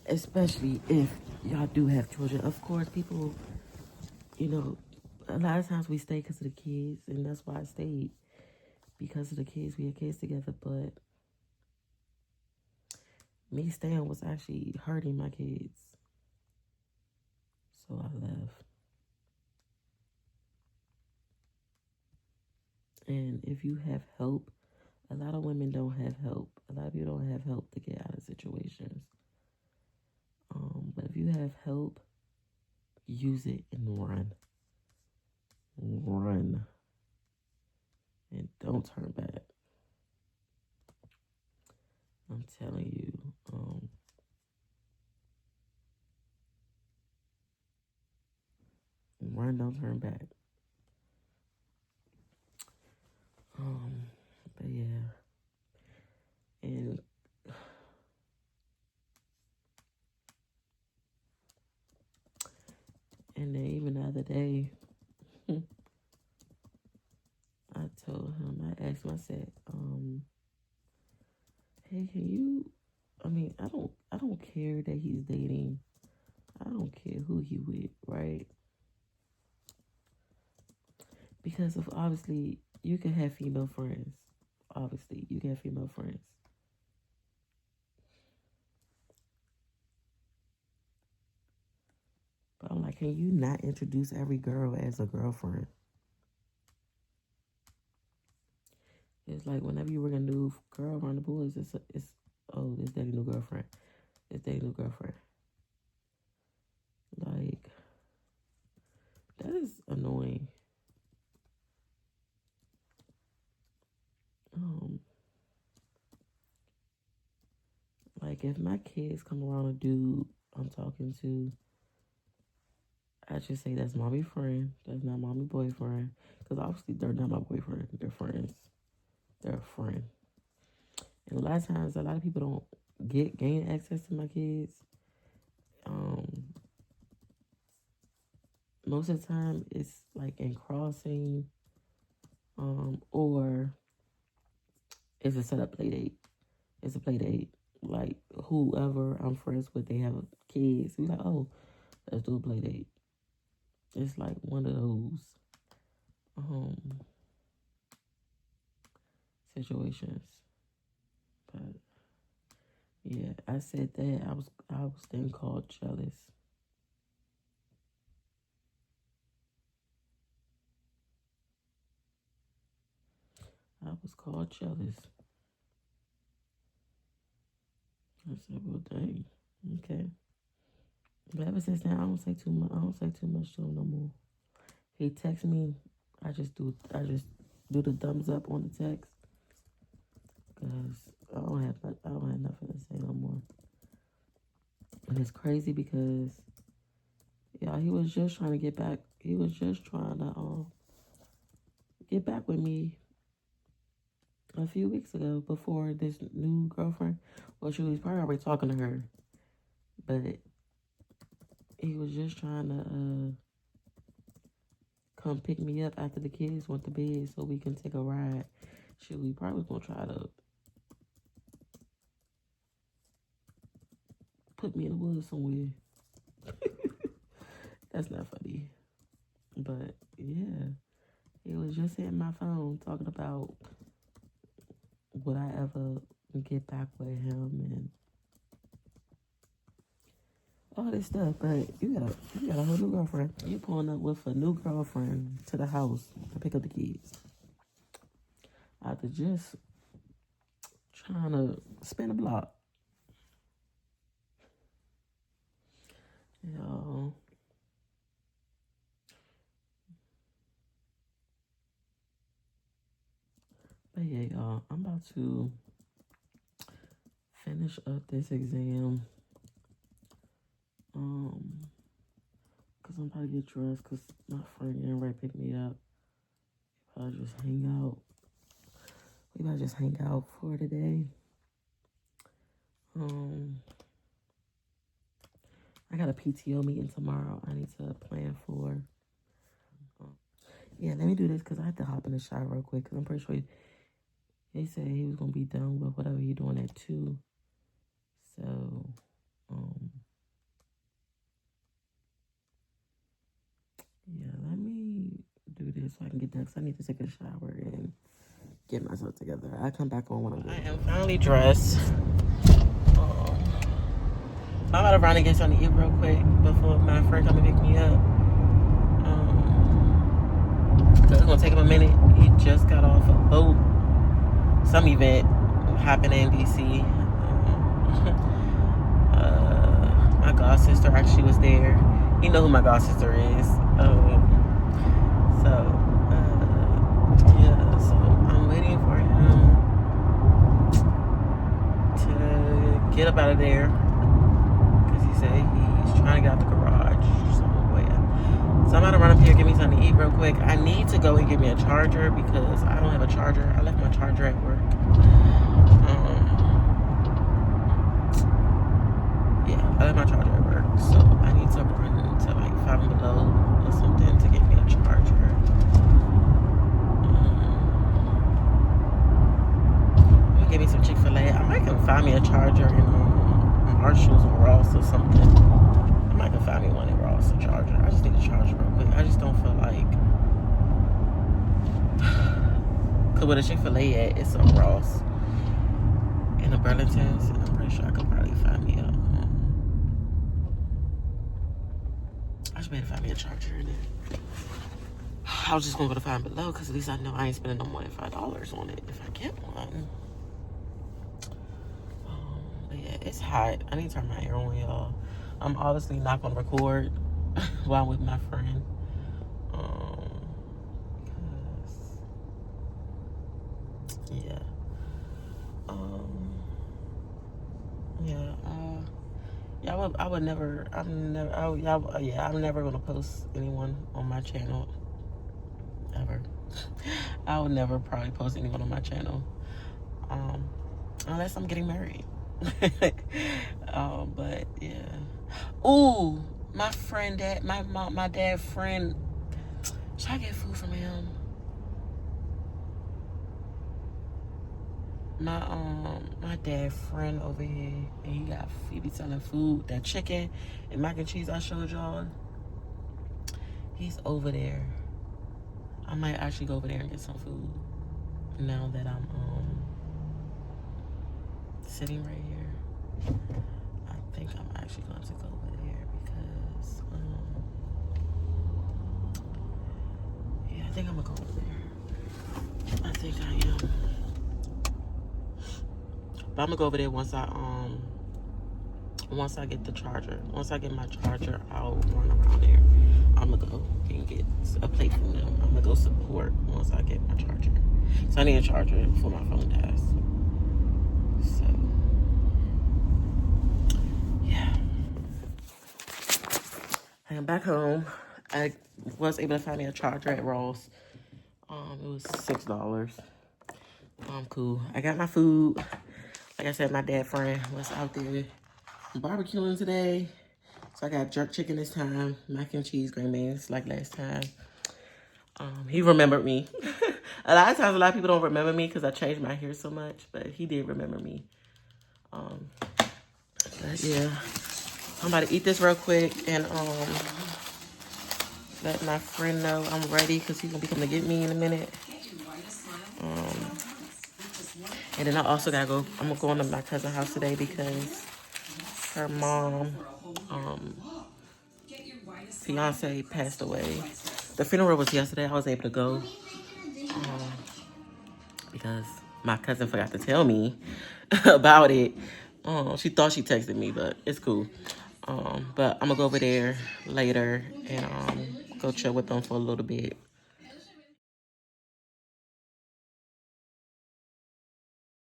especially if y'all do have children. Of course, people, you know, a lot of times we stay because of the kids, and that's why I stayed, because of the kids. We had kids together, but me staying was actually hurting my kids. So I left. And if you have help, a lot of women don't have help. A lot of you don't have help to get out of situations. But if you have help, use it and run. Run. And don't turn back. I'm telling you. Run, don't turn back. But yeah. And then even the other day, I told him, I asked him, I said, hey, can you, I don't care that he's dating. I don't care who he with, right? Because of obviously you can have female friends. Obviously, you can have female friends. But I'm like, can you not introduce every girl as a girlfriend? It's like whenever you bring a new girl around the boys, it's oh, this dating new girlfriend. It's dating new girlfriend. Like, that is annoying. Like if my kids come around a dude I'm talking to, I just say that's mommy friend. That's not mommy boyfriend. Because obviously they're not my boyfriend. They're friends. They're a friend. And a lot of times, a lot of people don't gain access to my kids. Most of the time, it's like in crossing, or it's a setup play date. It's a play date. Like whoever I'm friends with, they have kids. We like, oh, let's do a play date. It's like one of those situations. But yeah, I said that I was then called jealous. I was called jealous. I said, well, dang, okay. But ever since then, I don't say too much. I don't say too much to him no more. He texts me, I just do the thumbs up on the text, cause I don't have nothing to say no more. And it's crazy because yeah, he was just trying to get back. He was just trying to get back with me a few weeks ago before this new girlfriend. Well, she was probably already talking to her, but he was just trying to come pick me up after the kids went to bed so we can take a ride. Shit, we probably gonna try to me in the woods somewhere. That's not funny. But yeah, he was just hitting my phone talking about would I ever get back with him and all this stuff. But you got a whole new girlfriend. You pulling up with a new girlfriend to the house to pick up the kids. After just trying to spin a block. Y'all. But yeah, y'all, I'm about to finish up this exam. Cause I'm about to get dressed cause my friend getting ready to pick me up. I'll just hang out. We about to just hang out for today. I got a PTO meeting tomorrow I need to plan for. Yeah, let me do this because I have to hop in the shower real quick because I'm pretty sure he said he was going to be done with whatever he's doing at 2. So, yeah, let me do this so I can get done because I need to take a shower and get myself together. I'll come back on when I'm done. I am finally dressed. I'm about to run and get something to eat real quick before my friend come and pick me up. It's gonna take him a minute. He just got off a boat, some event happening in DC. My god sister actually was there. You know who my god sister is. Yeah. So I'm waiting for him to get up out of there. He said he's trying to get out the garage. So I'm about to run up here, get me something to eat real quick. I need to go and get me a charger because I don't have a charger. I left my charger at work. Yeah, I left my charger at work. So I need to run to like Five and Below or something to get me a charger. I'm gonna get me some Chick-fil-A. I might can find me a charger in Marshalls or Ross or something. I might can find me one in Ross, a charger. I just need a charger real quick. I just don't feel like... Because where the Chick-fil-A at, it's a Ross. And a Burlington's. And I'm pretty sure I could probably find me a... I should be able to find me a charger in it. I was just going to go to Five Below because at least I know I ain't spending no more than $5 on it if I get one. Yeah, it's hot. I need to turn my hair on, y'all. I'm obviously not gonna record while I'm with my friend. I'm never gonna post anyone on my channel ever. I would never probably post anyone on my channel, unless I'm getting married. But yeah. Ooh, my friend, my dad's friend. Should I get food from him? My dad's friend over here, and he be selling food, that chicken and mac and cheese I showed y'all. He's over there. I might actually go over there and get some food now that I'm sitting right here. I think I'm actually going to go over there because yeah, I think I'm gonna go over there. I think I am. But I'm gonna go over there once I get the charger. Once I get my charger, I'll run around there. I'm gonna go and get a plate from them. I'm gonna go support once I get my charger. So I need a charger before my phone dies. So yeah. I am back home. I was able to find me a charger at Ross. It was $6. Cool. I got my food. Like I said, my dad friend was out there barbecuing today. So I got jerk chicken this time, mac and cheese, green beans like last time. He remembered me. A lot of times, a lot of people don't remember me because I changed my hair so much, but he did remember me. But yeah, I'm about to eat this real quick and let my friend know I'm ready because he's gonna be coming to get me in a minute. And then I also gotta go. I'm gonna go into my cousin's house today because her mom, fiance passed away. The funeral was yesterday. I was able to go because my cousin forgot to tell me about it. She thought she texted me, but it's cool. But I'm gonna go over there later and go chill with them for a little bit.